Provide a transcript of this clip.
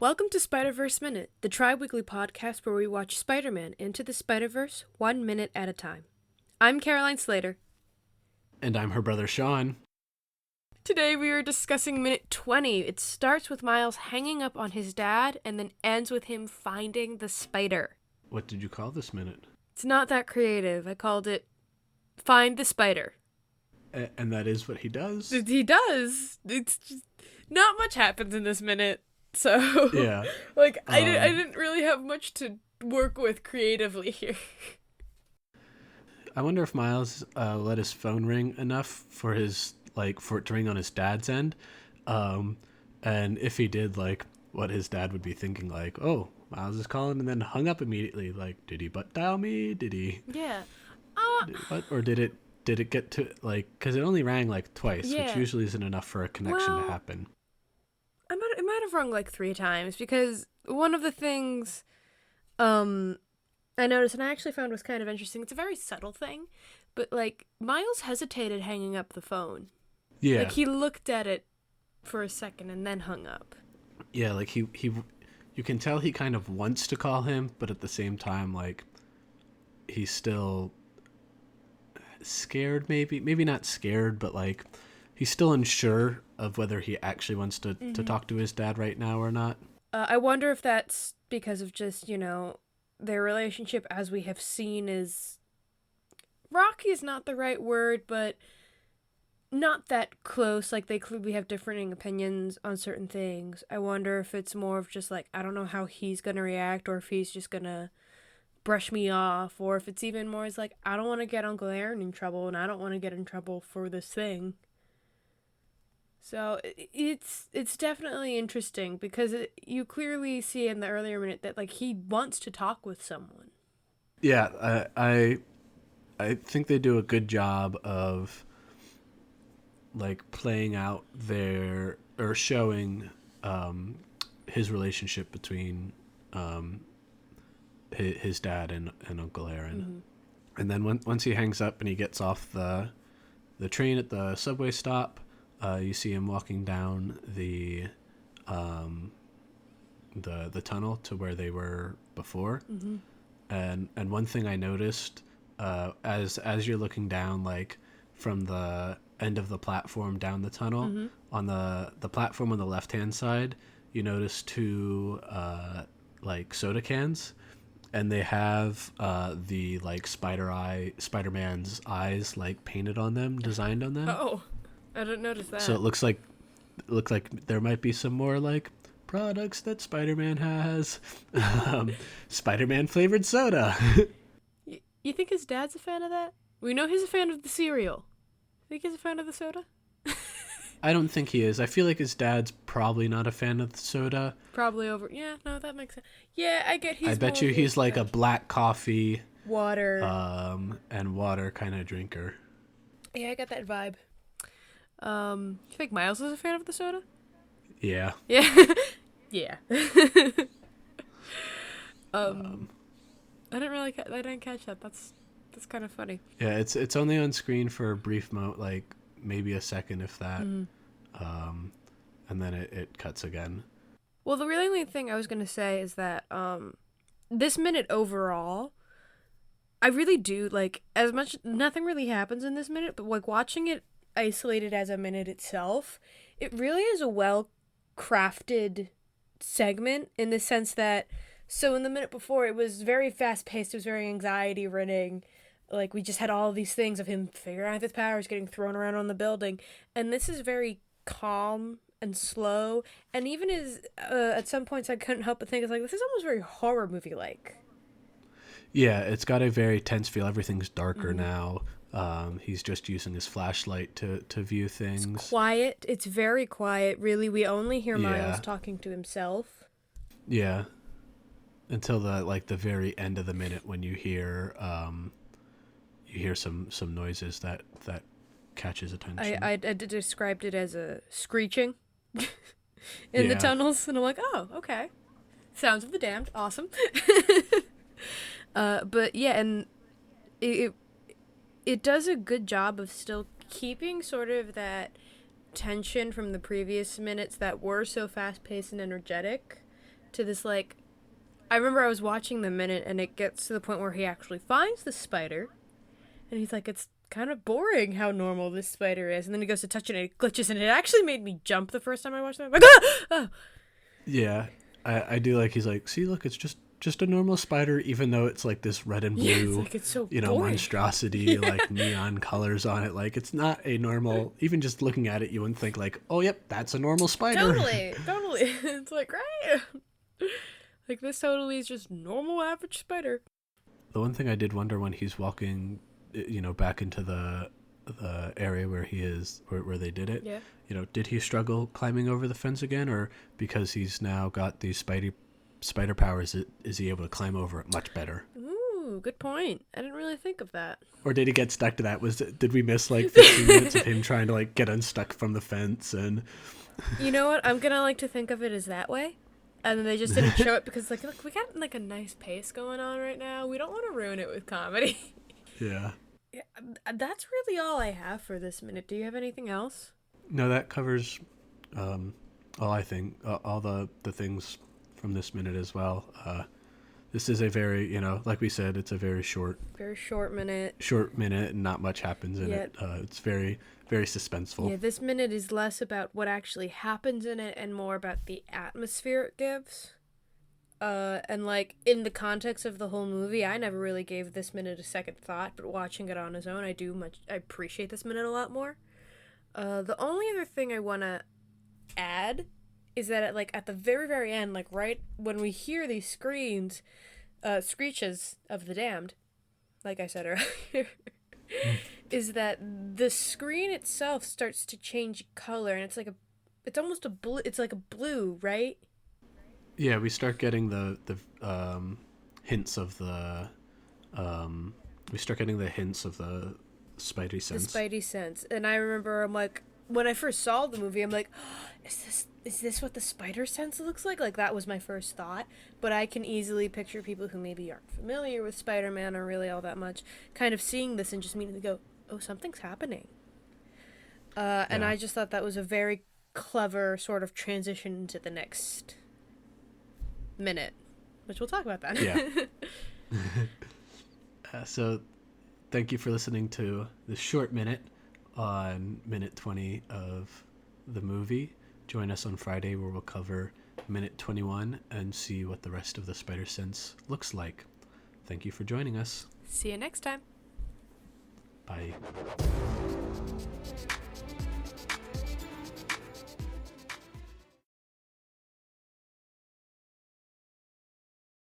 Welcome to Spider-Verse Minute, the tri-weekly podcast where we watch Spider-Man Into the Spider-Verse 1 minute at a time. I'm Caroline Slater. And I'm her brother Sean. Today we are discussing minute 20. It starts with Miles hanging up on his dad and then ends with him finding the spider. What did you call this minute? It's not that creative. I called it Find the Spider. And that is what he does? He does. It's just, not much happens in this minute. So, yeah. I didn't really have much to work with creatively here. I wonder if Miles let his phone ring enough for his, for it to ring on his dad's end. And if he did, what his dad would be thinking, oh, Miles is calling, and then hung up immediately. Did he butt dial me? Did he? Yeah. What? Or did it get to, because it only rang, twice, which usually isn't enough for a connection to happen. It might have rung 3 times, because one of the things I noticed, and I actually found was kind of interesting, it's a very subtle thing, but Miles hesitated hanging up the phone. Yeah. He looked at it for a second and then hung up. Yeah, he you can tell he kind of wants to call him, but at the same time, he's still scared, maybe not scared, but he's still unsure of whether he actually wants to talk to his dad right now or not. I wonder if that's because of just, their relationship as we have seen is... rocky is not the right word, but not that close. They clearly have differing opinions on certain things. I wonder if it's more of just I don't know how he's going to react, or if he's just going to brush me off, or if it's even more as I don't want to get Uncle Aaron in trouble, and I don't want to get in trouble for this thing. So it's definitely interesting, because you clearly see in the earlier minute that he wants to talk with someone. Yeah, I think they do a good job of playing out or showing his relationship between his dad and Uncle Aaron. Mm-hmm. And then once he hangs up and he gets off the train at the subway stop, you see him walking down the tunnel to where they were before. Mm-hmm. And one thing I noticed as you're looking down, from the end of the platform down the tunnel, mm-hmm. on the platform on the left hand side, you notice 2 soda cans, and they have the Spider-Man's eyes painted on them, designed on them. Oh, I didn't notice that. So it looks like there might be some more products that Spider-Man has. Spider-Man flavored soda. You think his dad's a fan of that? We know he's a fan of the cereal. Think he's a fan of the soda? I don't think he is. I feel like his dad's probably not a fan of the soda. Probably over. Yeah, no, that makes sense. Yeah, I get he's. I bet you he's a black coffee, water, and water kind of drinker. Yeah, I got that vibe. You think Miles is a fan of the soda? Yeah. Yeah. Yeah. I didn't catch that. That's kind of funny. Yeah, it's only on screen for a brief moment, maybe a second, if that. Mm-hmm. And then it cuts again. Well, the really only thing I was gonna say is that this minute overall, I really do as much. Nothing really happens in this minute, but watching it isolated as a minute itself, it really is a well crafted segment, in the sense that, so in the minute before it was very fast paced, it was very anxiety ridden, we just had all these things of him figuring out his powers, getting thrown around on the building, and this is very calm and slow, and even as at some points I couldn't help but think, this is almost very horror movie like. Yeah, it's got a very tense feel. Everything's darker now. He's just using his flashlight to view things. It's quiet. It's very quiet. Really, we only hear Miles talking to himself. Yeah. Until the very end of the minute, when you hear some noises that catches attention. I described it as a screeching in the tunnels, and I'm oh, okay. Sounds of the Damned. Awesome. But yeah, and it does a good job of still keeping sort of that tension from the previous minutes that were so fast-paced and energetic, to this, like, I remember I was watching the minute, and it gets to the point where he actually finds the spider, and he's like, it's kind of boring how normal this spider is. And then he goes to touch it, and it glitches, and it actually made me jump the first time I watched it. I'm like, ah! Yeah, I do like, he's like, see, look, it's just a normal spider, even though it's like this red and blue, it's so boring. Monstrosity, Yeah. like neon colors on it. Like, it's not a normal, even just looking at it, you wouldn't think like, oh, yep, that's a normal spider. Totally. It's like, right? Like, this totally is just normal average spider. The one thing I did wonder when he's walking, back into the area where he is, where they did it. Yeah. Did he struggle climbing over the fence again, or because he's now got these spider powers, is he able to climb over it much better? Ooh, good point. I didn't really think of that. Or did he get stuck to that? Did we miss like 15 minutes of him trying to like get unstuck from the fence? And You know what? I'm gonna like to think of it as that way. And then they just didn't show it because, like, look, we got like a nice pace going on right now. We don't want to ruin it with comedy. yeah. Yeah, that's really all I have for this minute. Do you have anything else? No, that covers all I think, all the things from this minute as well. This is a very, like we said, it's a very short minute. Short minute, and not much happens in it. It's very, very suspenseful. Yeah, this minute is less about what actually happens in it and more about the atmosphere it gives. And like in the context of the whole movie, I never really gave this minute a second thought, but watching it on its own, I appreciate this minute a lot more. The only other thing I want to add is that at the very, very end, like right when we hear these screeches of the damned, like I said earlier, is that the screen itself starts to change color, and it's almost a blue. It's like a blue, right? Yeah, we start getting the hints of the Spidey sense. The Spidey sense. And I remember I'm like, when I first saw the movie, I'm like, oh, is this what the spider sense looks like? Like, that was my first thought. But I can easily picture people who maybe aren't familiar with Spider-Man or really all that much kind of seeing this and just meaning to go, oh, something's happening. And I just thought that was a very clever sort of transition into the next minute, which we'll talk about that. Yeah. So thank you for listening to this short minute on minute 20 of the movie. Join us on Friday where we'll cover minute 21 and see what the rest of the spider sense looks like. Thank you for joining us. See you next time. Bye.